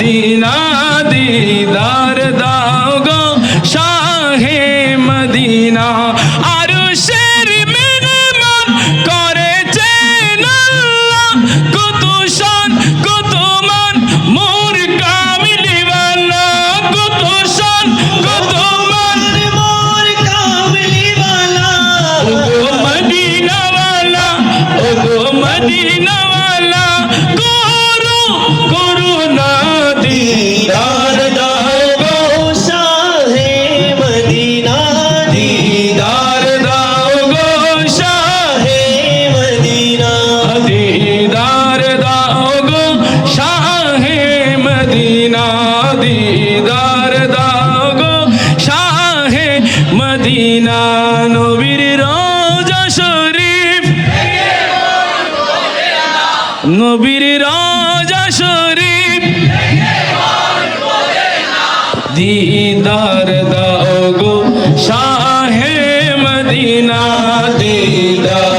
Medina দিদার দাও গো শাহে Medina আরশের মেহমান করেছেন আল্লাহ কত শান কত মান মোর কামলিওয়ালা কত শান কত মান মোর কামলিওয়ালা ও গো মদিনাওয়ালা ও গো মদিনাওয়ালা করুণা দিদার দাও গো শাহে মদিনা দিদার দাও গো শাহে মদিনা দিদার দাও গো শাহে মদিনা দিদার দাও গো শাহে মদিনা নবীর রওজা শরীফ নবীর রওজা শরীফ দিদার দাও গো শাহে মদিনা দিদার